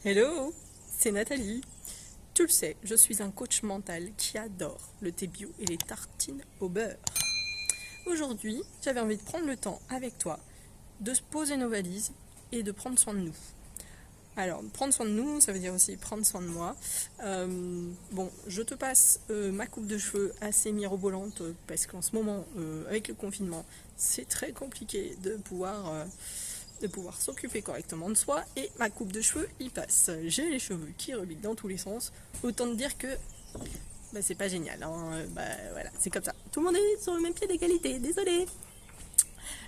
Hello, c'est Nathalie. Tu le sais, je suis un coach mental qui adore le thé bio et les tartines au beurre. Aujourd'hui, j'avais envie de prendre le temps avec toi de se poser nos valises et de prendre soin de nous. Alors, prendre soin de nous, ça veut dire aussi prendre soin de moi. Bon, je te passe ma coupe de cheveux assez mirobolante parce qu'en ce moment, avec le confinement, c'est très compliqué de pouvoir s'occuper correctement de soi, et ma coupe de cheveux y passe. J'ai les cheveux qui rebiquent dans tous les sens, autant te dire que c'est pas génial, hein. Voilà, c'est comme ça. Tout le monde est sur le même pied d'égalité, désolé.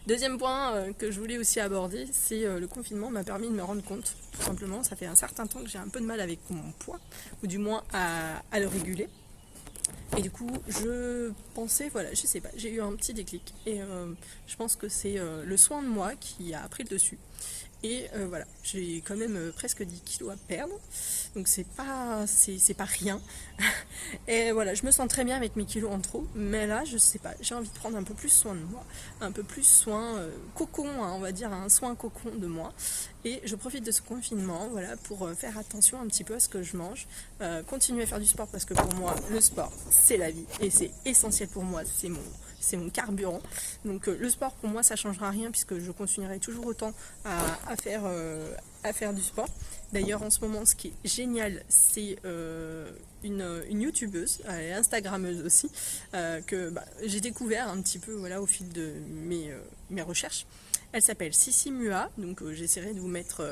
Deuxième point que je voulais aussi aborder, c'est le confinement m'a permis de me rendre compte, tout simplement, ça fait un certain temps que j'ai un peu de mal avec mon poids, ou du moins à le réguler. Et du coup, je pensais, voilà, je sais pas, j'ai eu un petit déclic. Et je pense que c'est le soin de moi qui a pris le dessus. Et voilà, j'ai quand même presque 10 kilos à perdre. Donc c'est pas rien. Et voilà, je me sens très bien avec mes kilos en trop. Mais là, je sais pas, j'ai envie de prendre un peu plus soin de moi. Un peu plus soin cocon, hein, on va dire, un soin cocon de moi. Et je profite de ce confinement, voilà, pour faire attention un petit peu à ce que je mange. Continuer à faire du sport parce que pour moi, le sport, c'est la vie. Et c'est essentiel pour moi, c'est mon carburant. Donc le sport pour moi ça changera rien puisque je continuerai toujours autant à faire du sport. D'ailleurs en ce moment ce qui est génial c'est une youtubeuse, elle est instagrammeuse aussi, que j'ai découvert un petit peu voilà, au fil de mes recherches. Elle s'appelle Sissi Mua, donc j'essaierai de vous mettre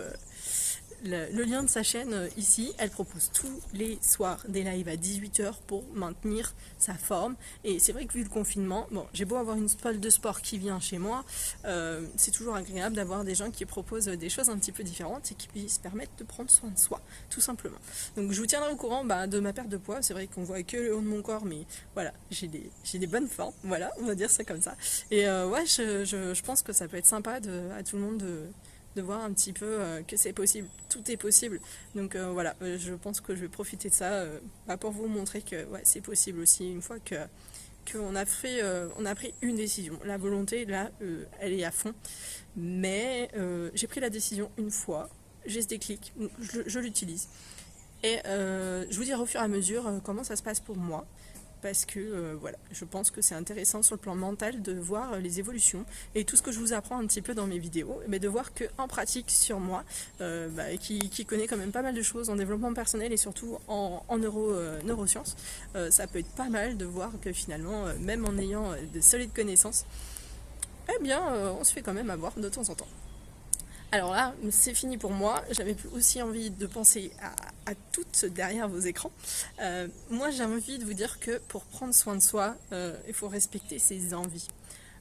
le lien de sa chaîne ici. Elle propose tous les soirs des lives à 18h pour maintenir sa forme. Et c'est vrai que vu le confinement, bon, j'ai beau avoir une salle de sport qui vient chez moi, c'est toujours agréable d'avoir des gens qui proposent des choses un petit peu différentes et qui puissent permettre de prendre soin de soi, tout simplement. Donc je vous tiendrai au courant de ma perte de poids. C'est vrai qu'on voit que le haut de mon corps, mais voilà, j'ai des bonnes formes, voilà, on va dire ça comme ça. Et ouais, je pense que ça peut être sympa à tout le monde de voir un petit peu que c'est possible, tout est possible. Donc voilà, je pense que je vais profiter de ça pour vous montrer que ouais, c'est possible aussi une fois qu'on a fait, on a pris une décision. La volonté, là, elle est à fond. Mais j'ai pris la décision une fois, j'ai ce déclic, je l'utilise. Et je vous dirai au fur et à mesure comment ça se passe pour moi. Parce que voilà, je pense que c'est intéressant sur le plan mental de voir les évolutions et tout ce que je vous apprends un petit peu dans mes vidéos, mais de voir qu'en pratique sur moi, qui connaît quand même pas mal de choses en développement personnel et surtout en neurosciences, ça peut être pas mal de voir que finalement, même en ayant de solides connaissances, eh bien, on se fait quand même avoir de temps en temps. Alors là, c'est fini pour moi. J'avais aussi envie de penser à toutes derrière vos écrans. Moi, j'ai envie de vous dire que pour prendre soin de soi, il faut respecter ses envies.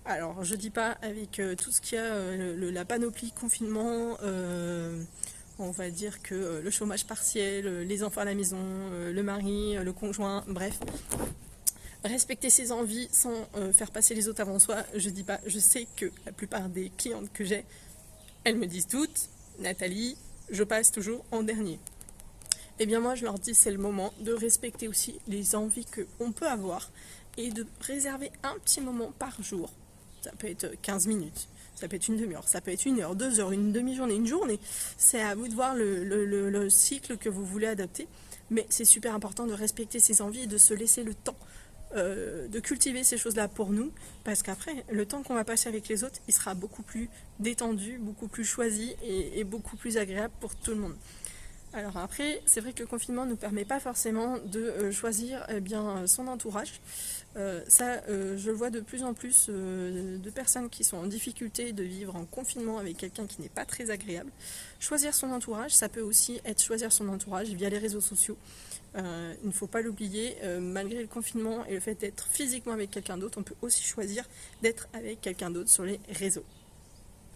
Alors, je dis pas avec tout ce qu'il y a, la panoplie confinement, on va dire que le chômage partiel, les enfants à la maison, le mari, le conjoint, bref. Respecter ses envies sans faire passer les autres avant soi, je dis pas. Je sais que la plupart des clientes que j'ai, elles me disent toutes, Nathalie, je passe toujours en dernier. Eh bien moi je leur dis c'est le moment de respecter aussi les envies qu'on peut avoir et de réserver un petit moment par jour. Ça peut être 15 minutes, ça peut être une demi-heure, ça peut être une heure, 2 heures, une demi-journée, une journée. C'est à vous de voir le cycle que vous voulez adapter. Mais c'est super important de respecter ses envies et de se laisser le temps de cultiver ces choses-là pour nous, parce qu'après, le temps qu'on va passer avec les autres, il sera beaucoup plus détendu, beaucoup plus choisi et beaucoup plus agréable pour tout le monde. Alors après, c'est vrai que le confinement ne nous permet pas forcément de choisir son entourage. Je le vois de plus en plus de personnes qui sont en difficulté de vivre en confinement avec quelqu'un qui n'est pas très agréable. Choisir son entourage, ça peut aussi être choisir son entourage via les réseaux sociaux. Il ne faut pas l'oublier, malgré le confinement et le fait d'être physiquement avec quelqu'un d'autre, on peut aussi choisir d'être avec quelqu'un d'autre sur les réseaux.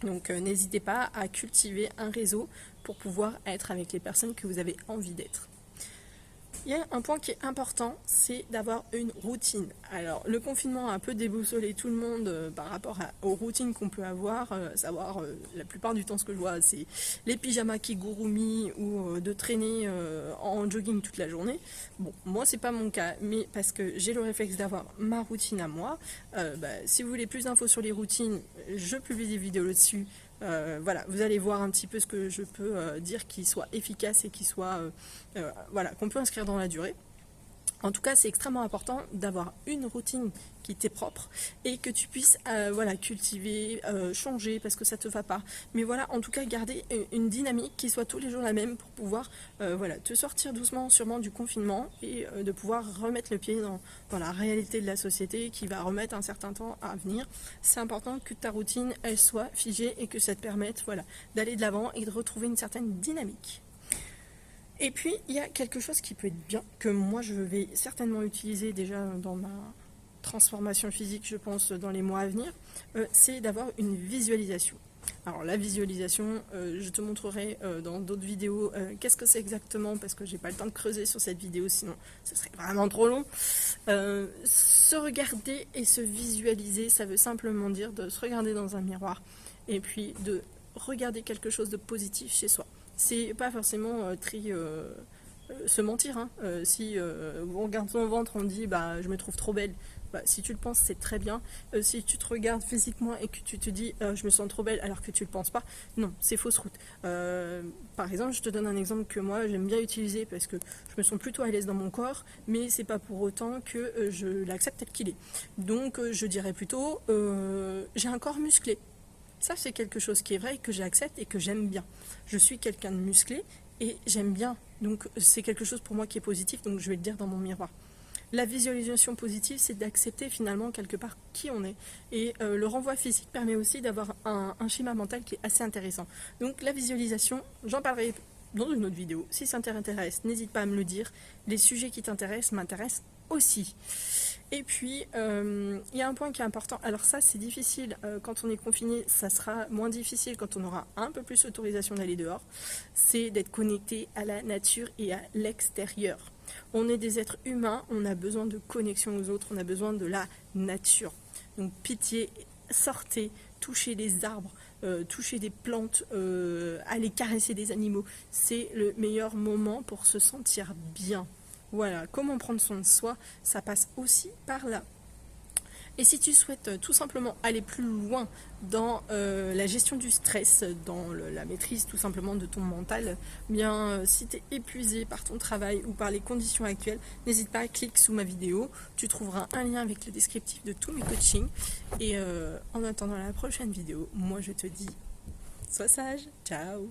Donc n'hésitez pas à cultiver un réseau pour pouvoir être avec les personnes que vous avez envie d'être. Il y a un point qui est important, c'est d'avoir une routine. Alors, le confinement a un peu déboussolé tout le monde par rapport aux routines qu'on peut avoir. Savoir, la plupart du temps, ce que je vois, c'est les pyjamas kigurumi ou de traîner en jogging toute la journée. Bon, moi, c'est pas mon cas, mais parce que j'ai le réflexe d'avoir ma routine à moi. Si vous voulez plus d'infos sur les routines, je publie des vidéos là-dessus. Voilà, vous allez voir un petit peu ce que je peux dire qui soit efficace et qui soit, voilà, qu'on peut inscrire dans la durée. En tout cas, c'est extrêmement important d'avoir une routine qui t'est propre et que tu puisses voilà, cultiver, changer parce que ça te va pas. Mais voilà, en tout cas, garder une dynamique qui soit tous les jours la même pour pouvoir voilà, te sortir doucement, sûrement du confinement et de pouvoir remettre le pied dans la réalité de la société qui va remettre un certain temps à venir. C'est important que ta routine, elle soit figée et que ça te permette voilà, d'aller de l'avant et de retrouver une certaine dynamique. Et puis, il y a quelque chose qui peut être bien, que moi je vais certainement utiliser déjà dans ma transformation physique, je pense, dans les mois à venir, c'est d'avoir une visualisation. Alors la visualisation, je te montrerai dans d'autres vidéos qu'est-ce que c'est exactement, parce que j'ai pas le temps de creuser sur cette vidéo, sinon ce serait vraiment trop long. Se regarder et se visualiser, ça veut simplement dire de se regarder dans un miroir, et puis de regarder quelque chose de positif chez soi. C'est pas forcément se mentir. Hein. Si on regarde son ventre, on dit bah, je me trouve trop belle. Bah, si tu le penses, c'est très bien. Si tu te regardes physiquement et que tu te dis je me sens trop belle alors que tu le penses pas, non, c'est fausse route. Par exemple, je te donne un exemple que moi j'aime bien utiliser parce que je me sens plutôt à l'aise dans mon corps, mais c'est pas pour autant que je l'accepte tel qu'il est. Donc je dirais plutôt j'ai un corps musclé. Ça, c'est quelque chose qui est vrai et que j'accepte et que j'aime bien. Je suis quelqu'un de musclé et j'aime bien. Donc, c'est quelque chose pour moi qui est positif, donc je vais le dire dans mon miroir. La visualisation positive, c'est d'accepter finalement quelque part qui on est. Et le renvoi physique permet aussi d'avoir un schéma mental qui est assez intéressant. Donc, la visualisation, j'en parlerai dans une autre vidéo. Si ça t'intéresse, n'hésite pas à me le dire. Les sujets qui t'intéressent m'intéressent aussi. Et puis, il y a un point qui est important. Alors ça, c'est difficile quand on est confiné. Ça sera moins difficile quand on aura un peu plus l'autorisation d'aller dehors. C'est d'être connecté à la nature et à l'extérieur. On est des êtres humains. On a besoin de connexion aux autres. On a besoin de la nature. Donc, pitié, sortez, touchez les arbres. Toucher des plantes, aller caresser des animaux. C'est le meilleur moment pour se sentir bien. Voilà, comment prendre soin de soi, ça passe aussi par là. Et si tu souhaites tout simplement aller plus loin dans la gestion du stress, dans la maîtrise tout simplement de ton mental, bien si tu es épuisé par ton travail ou par les conditions actuelles, n'hésite pas à cliquer sous ma vidéo. Tu trouveras un lien avec le descriptif de tous mes coachings. Et en attendant la prochaine vidéo, moi je te dis, sois sage, ciao!